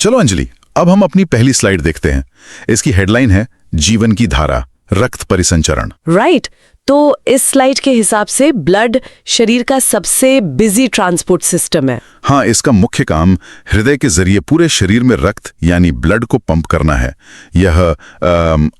चलो अंजलि, अब हम अपनी पहली स्लाइड देखते हैं। इसकी हेडलाइन है जीवन की धारा, रक्त परिसंचरण। राइट। तो इस स्लाइड के हिसाब से ब्लड शरीर का सबसे बिजी ट्रांसपोर्ट सिस्टम है। हाँ, इसका मुख्य काम हृदय के जरिए पूरे शरीर में रक्त यानी ब्लड को पंप करना है। यह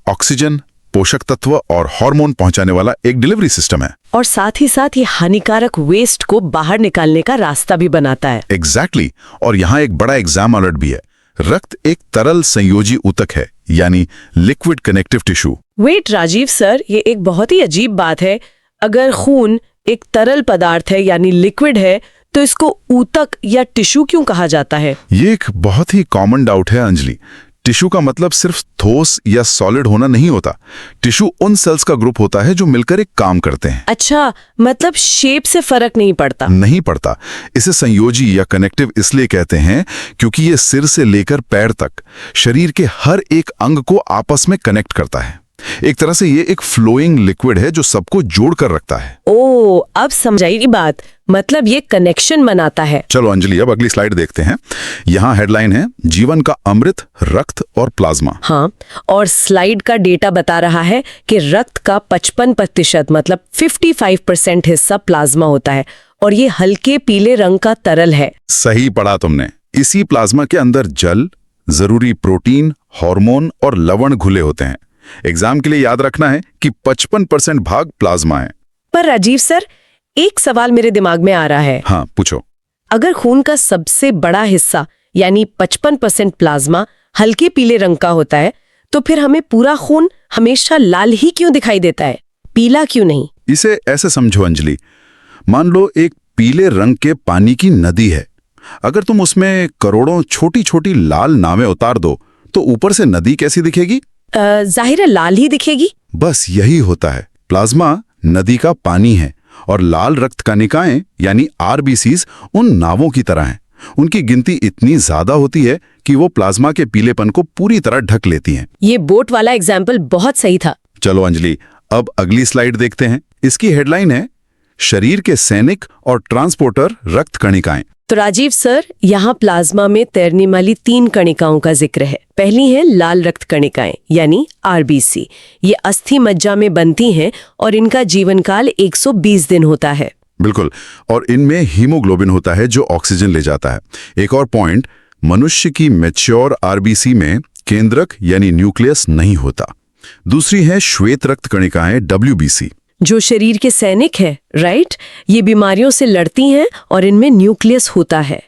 ऑक्सीजन, पोषक तत्व और हार्मोन पहुंचाने वाला एक डिलीवरी सिस्टम है। और साथ ही साथ ये हानिकारक वेस्ट को बाहर निकालने का रास्ता भी बनाता है। एग्जैक्टली। और यहाँ एक बड़ा एग्जाम अलर्ट भी है। रक्त एक तरल संयोजी ऊतक है, यानी liquid connective tissue. Wait Rajeev sir, ये एक बहुत ही अजीब बात है। अगर खून एक तरल पदार्थ है यानी लिक्विड है, तो इसको ऊतक या टिश्यू क्यों कहा जाता है? ये एक बहुत ही कॉमन डाउट है अंजलि। टिश्यू का मतलब सिर्फ ठोस या सॉलिड होना नहीं होता। टिश्यू उन सेल्स का ग्रुप होता है जो मिलकर एक काम करते हैं। अच्छा, मतलब शेप से फर्क नहीं पड़ता? नहीं पड़ता। इसे संयोजी या कनेक्टिव इसलिए कहते हैं क्योंकि ये सिर से लेकर पैर तक शरीर के हर एक अंग को आपस में कनेक्ट करता है। एक तरह से ये एक फ्लोइंग लिक्विड है जो सबको जोड़ कर रखता है। ओ, अब समझाई बात। मतलब ये कनेक्शन बनाता है। चलो अंजलि, अब अगली स्लाइड देखते हैं। यहाँ हेडलाइन है जीवन का अमृत, रक्त और प्लाज्मा। हाँ, और स्लाइड का डेटा बता रहा है कि रक्त का 55% मतलब 55% हिस्सा प्लाज्मा होता है और ये हल्के पीले रंग का तरल है। सही पढ़ा तुमने। इसी प्लाज्मा के अंदर जल, जरूरी प्रोटीन, हार्मोन और लवण घुले होते हैं। एग्जाम के लिए याद रखना है कि 55% भाग प्लाज्मा है। पर राजीव सर, एक सवाल मेरे दिमाग में आ रहा है। हाँ, पूछो। अगर खून का सबसे बड़ा हिस्सा यानी 55% प्लाज्मा हल्के पीले रंग का होता है, तो फिर हमें पूरा खून हमेशा लाल ही क्यों दिखाई देता है, पीला क्यों नहीं? इसे ऐसे समझो अंजलि, मान लो एक पीले रंग के पानी की नदी है। अगर तुम उसमें करोड़ों छोटी छोटी लाल नावें उतार दो तो ऊपर से नदी कैसी दिखेगी? जाहिर है लाल ही दिखेगी। बस यही होता है। प्लाज्मा नदी का पानी है और लाल रक्त कणिकाएं यानी आरबीसीज उन नावों की तरह हैं। उनकी गिनती इतनी ज्यादा होती है कि वो प्लाज्मा के पीलेपन को पूरी तरह ढक लेती हैं। ये बोट वाला एग्जाम्पल बहुत सही था। चलो अंजलि, अब अगली स्लाइड देखते हैं। इसकी हेडलाइन है शरीर के सैनिक और ट्रांसपोर्टर रक्त कणिकाएं। तो राजीव सर, यहाँ प्लाज्मा में तैरने वाली 3 कणिकाओं का जिक्र है। पहली है लाल रक्त कणिकाएं यानी आरबीसी। ये अस्थि मज्जा में बनती हैं और इनका जीवन काल 120 दिन होता है। बिल्कुल। और इनमें हीमोग्लोबिन होता है जो ऑक्सीजन ले जाता है। एक और पॉइंट, मनुष्य की मैच्योर आरबीसी में केंद्रक यानी न्यूक्लियस नहीं होता। दूसरी है श्वेत रक्त कणिकाएं डब्ल्यूबीसी, जो शरीर के सैनिक है। राइट, ये बीमारियों से लड़ती हैं और इनमें न्यूक्लियस होता है।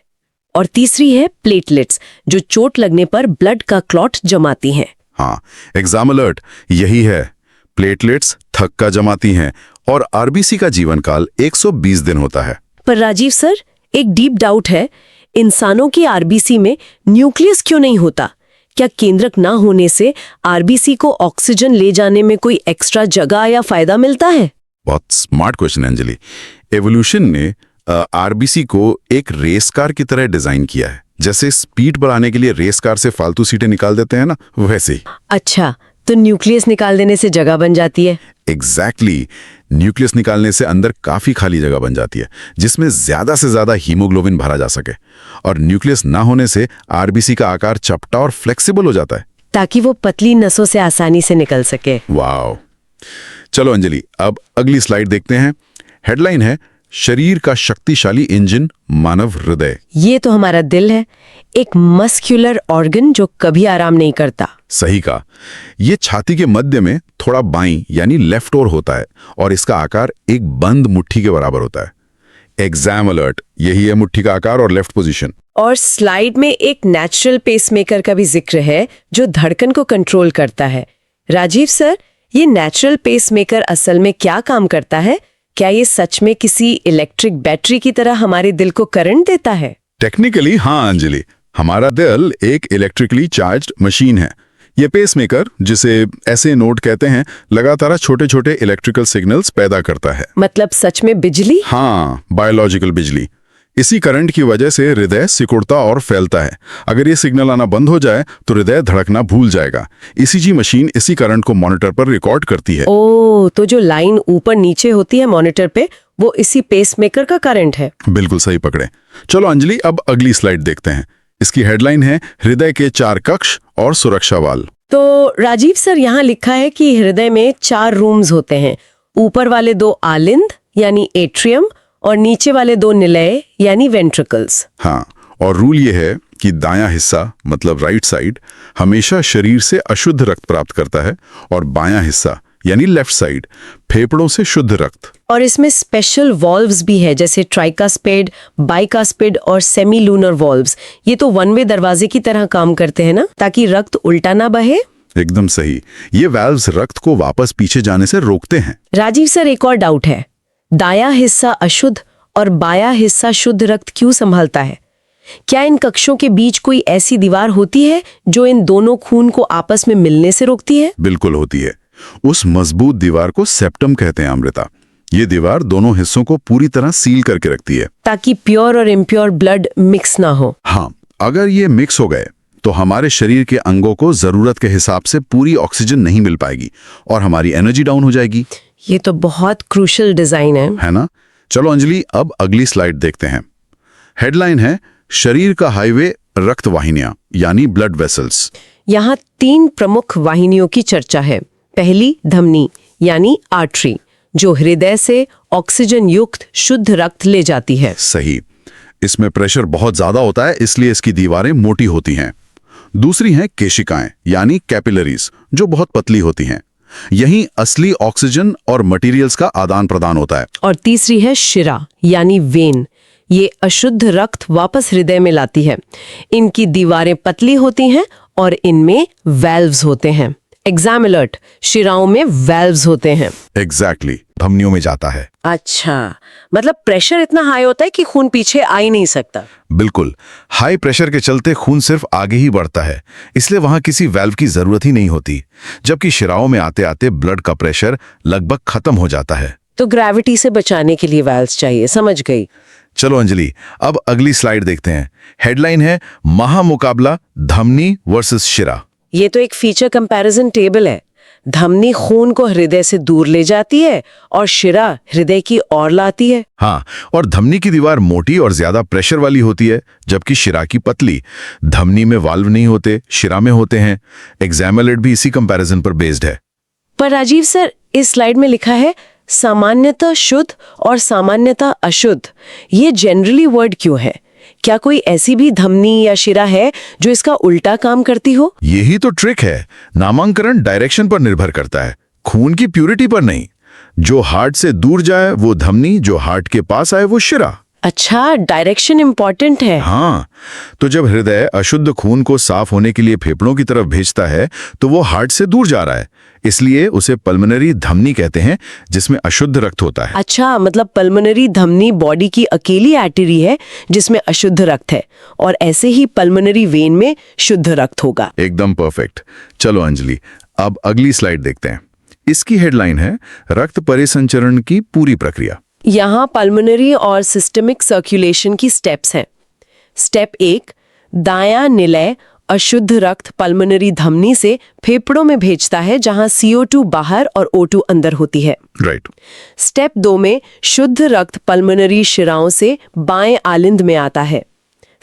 और तीसरी है प्लेटलेट्स, जो चोट लगने पर ब्लड का क्लॉट जमाती हैं। हाँ, एग्जाम अलर्ट यही है। प्लेटलेट्स थक्का जमाती हैं और आरबीसी का जीवन काल 120 दिन होता है। पर राजीव सर, एक डीप डाउट है। इंसानों की आरबीसी में न्यूक्लियस क्यों नहीं होता? क्या केंद्रक ना होने से आरबीसी को ऑक्सीजन ले जाने में कोई एक्स्ट्रा जगह या फायदा मिलता है? बहुत स्मार्ट क्वेश्चन है अंजलि। एवोल्यूशन ने आरबीसी को एक रेस कार की तरह डिजाइन किया है। जैसे स्पीड बढ़ाने के लिए रेस कार से फालतू सीटें निकाल देते हैं ना, वैसे ही। अच्छा, तो न्यूक्लियस निकाल देने से जगह बन जाती है? एग्जैक्टली। न्यूक्लियस निकालने से अंदर काफी खाली जगह बन जाती है जिसमें ज्यादा से ज्यादा हीमोग्लोबिन भरा जा सके। और न्यूक्लियस ना होने से आरबीसी का आकार चपटा और फ्लेक्सिबल हो जाता है, ताकि वो पतली नसों से आसानी से निकल सके। वाह। चलो अंजलि, अब अगली स्लाइड देखते हैं। हेडलाइन है शरीर का शक्तिशाली इंजन, मानव हृदय। ये तो हमारा दिल है, एक मस्क्यूलर ऑर्गन जो कभी आराम नहीं करता। सही कहा। ये छाती के मध्य में थोड़ा बाईं यानी लेफ्ट ओर होता है और इसका आकार एक बंद मुट्ठी के बराबर होता है। एग्जाम अलर्ट, यही है मुट्ठी का आकार और लेफ्ट पोजीशन। और स्लाइड में एक नेचुरल पेसमेकर का भी जिक्र है जो धड़कन को कंट्रोल करता है। राजीव सर, ये नेचुरल पेसमेकर असल में क्या काम करता है? क्या ये सच में किसी इलेक्ट्रिक बैटरी की तरह हमारे दिल को करंट देता है? टेक्निकली हाँ अंजलि, हमारा दिल एक इलेक्ट्रिकली चार्ज्ड मशीन है। ये पेसमेकर, जिसे ऐसे नोड कहते हैं, लगातार छोटे छोटे इलेक्ट्रिकल सिग्नल्स पैदा करता है। मतलब सच में बिजली? हाँ, बायोलॉजिकल बिजली। इसी करंट की वजह से हृदय सिकुड़ता और फैलता है। अगर ये सिग्नल आना बंद हो जाए तो हृदय धड़कना भूल जाएगा। ईसीजी मशीन इसी करंट को मॉनिटर पर रिकॉर्ड करती है। ओह, तो जो लाइन ऊपर नीचे होती है मॉनिटर पे, वो इसी पेसमेकर का करंट है। बिल्कुल सही पकड़े। चलो अंजलि, अब अगली स्लाइड देखते हैं। इसकी हेडलाइन है हृदय के 4 कक्ष और सुरक्षा वाल। तो राजीव सर, यहाँ लिखा है कि हृदय में 4 रूम्स होते हैं। ऊपर वाले 2 आलिंद यानी एट्रियम और नीचे वाले 2 निलय यानी वेंट्रिकल्स। हाँ, और रूल ये है कि दायां हिस्सा मतलब राइट साइड हमेशा शरीर से अशुद्ध रक्त प्राप्त करता है और बायां हिस्सा यानी लेफ्ट साइड फेफड़ों से शुद्ध रक्त। और इसमें स्पेशल वॉल्व्स भी है, जैसे ट्राइकास्पिड, बाइकास्पिड और सेमी लूनर वॉल्व्स। ये तो वन वे दरवाजे की तरह काम करते हैं ना, ताकि रक्त उल्टा ना बहे। एकदम सही। ये वाल्व्स रक्त को वापस पीछे जाने से रोकते हैं। राजीव सर, एक और डाउट है। दायां हिस्सा अशुद्ध और बायां हिस्सा शुद्ध रक्त क्यों संभालता है? क्या इन कक्षों के बीच कोई ऐसी दीवार होती है जो इन दोनों खून को आपस में मिलने से रोकती है? बिल्कुल होती है। उस मजबूत दीवार को सेप्टम कहते हैं अमृता। ये दीवार दोनों हिस्सों को पूरी तरह सील करके रखती है, ताकि प्योर और इम्प्योर ब्लड मिक्स ना हो। हाँ, अगर ये मिक्स हो गए तो हमारे शरीर के अंगों को जरूरत के हिसाब से पूरी ऑक्सीजन नहीं मिल पाएगी और हमारी एनर्जी डाउन हो जाएगी। ये तो बहुत क्रूशियल डिजाइन है ना? चलो अंजलि, अब अगली स्लाइड देखते हैं। हेडलाइन है शरीर का हाईवे रक्त वाहिनियां यानी ब्लड वेसल्स। यहाँ 3 प्रमुख वाहिनियों की चर्चा है। पहली धमनी यानी आर्टरी, जो हृदय से ऑक्सीजन युक्त शुद्ध रक्त ले जाती है। सही। इसमें प्रेशर बहुत ज्यादा होता है, इसलिए इसकी दीवारें मोटी होती हैं। दूसरी हैं केशिकाएं यानी कैपिलरीज, जो बहुत पतली होती हैं। यहीं असली ऑक्सीजन और मटेरियल्स का आदान प्रदान होता है। और तीसरी है शिरा यानी वेन। ये अशुद्ध रक्त वापस हृदय में लाती है। इनकी दीवारें पतली होती हैं और इनमें वाल्व्स होते हैं। एग्जाम अलर्ट, शिराओं में वाल्व्स होते हैं। एग्जैक्टली, धमनियों में जाता है। अच्छा, मतलब प्रेशर इतना हाई होता है कि खून पीछे आ ही नहीं सकता। बिल्कुल, हाई प्रेशर के चलते खून सिर्फ आगे ही बढ़ता है, इसलिए वहां किसी वाल्व की जरूरत ही नहीं होती। जबकि शिराओं में आते आते ब्लड का प्रेशर लगभग खत्म हो जाता है। तो ग्रेविटी से बचाने के लिए वाल्व्स चाहिए, समझ गई। चलो अंजलि, अब अगली स्लाइड देखते हैं। हेडलाइन है महामुकाबला धमनी वर्सेस शिरा। ये तो एक फीचर कंपैरिजन टेबल है। धमनी खून को हृदय से दूर ले जाती है और शिरा हृदय की ओर लाती है। हाँ, और धमनी की दीवार मोटी और ज्यादा प्रेशर वाली होती है, जबकि शिरा की पतली। धमनी में वाल्व नहीं होते, शिरा में होते हैं। एग्जाम अलर्ट भी इसी कंपैरिजन पर बेस्ड है। पर राजीव सर, इस स्लाइड में लिखा है सामान्यतः शुद्ध और सामान्यतः अशुद्ध। ये जनरली वर्ड क्यों है? क्या कोई ऐसी भी धमनी या शिरा है जो इसका उल्टा काम करती हो? यही तो ट्रिक है। नामांकन डायरेक्शन पर निर्भर करता है, खून की प्यूरिटी पर नहीं। जो हार्ट से दूर जाए वो धमनी, जो हार्ट के पास आए वो शिरा। अच्छा, डायरेक्शन इंपॉर्टेंट है। हाँ, तो जब हृदय अशुद्ध खून को साफ होने के लिए फेफड़ों की तरफ भेजता है तो वो हार्ट से दूर जा रहा है, इसलिए उसे पल्मोनरी धमनी कहते हैं, जिसमें अशुद्ध रक्त होता है। अच्छा, मतलब पल्मोनरी धमनी बॉडी की अकेली आर्टरी है जिसमें अशुद्ध रक्त है, और ऐसे ही पल्मोनरी वेन में शुद्ध रक्त होगा। एकदम परफेक्ट। चलो अंजलि, अब अगली स्लाइड देखते हैं। इसकी हेडलाइन है रक्त परिसंचरण की पूरी प्रक्रिया। यहाँ पल्मोनरी और सिस्टमिक सर्कुलेशन की स्टेप्स हैं। स्टेप 1, दायां निलय अशुद्ध रक्त पल्मोनरी धमनी से फेफड़ों में भेजता है, जहां CO2 बाहर और O2 अंदर होती है। राइट। स्टेप 2 में शुद्ध रक्त पल्मोनरी शिराओं से बाएं आलिंद में आता है।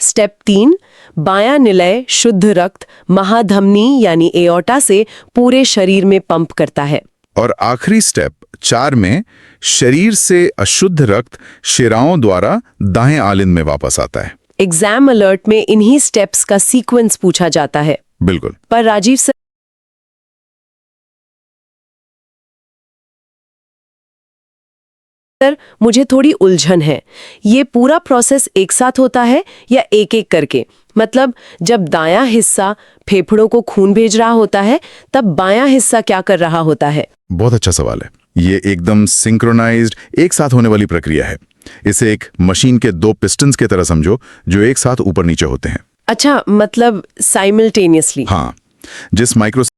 स्टेप 3, बायां निलय शुद्ध रक्त महाधमनी यानी एओर्टा से पूरे शरीर में पंप करता है। और आखिरी स्टेप 4 में शरीर से अशुद्ध रक्त शिराओं द्वारा दाएं आलिंद में वापस आता है। एग्जाम अलर्ट में इन्हीं स्टेप्स का सीक्वेंस पूछा जाता है। बिल्कुल। पर राजीव सर, मुझे थोड़ी उलझन है। ये पूरा प्रोसेस एक साथ होता है या एक एक करके? मतलब जब दायां हिस्सा फेफड़ों को खून भेज रहा होता है, तब बायां हिस्सा क्या कर रहा होता है? बहुत अच्छा सवाल है। ये एकदम सिंक्रोनाइज्ड, एक साथ होने वाली प्रक्रिया है। इसे एक मशीन के 2 पिस्टन्स की तरह समझो, जो एक साथ ऊपर नीचे होते हैं। अच्छा, मतलब साइमल्टेनियसली। हाँ, जिस माइक्रो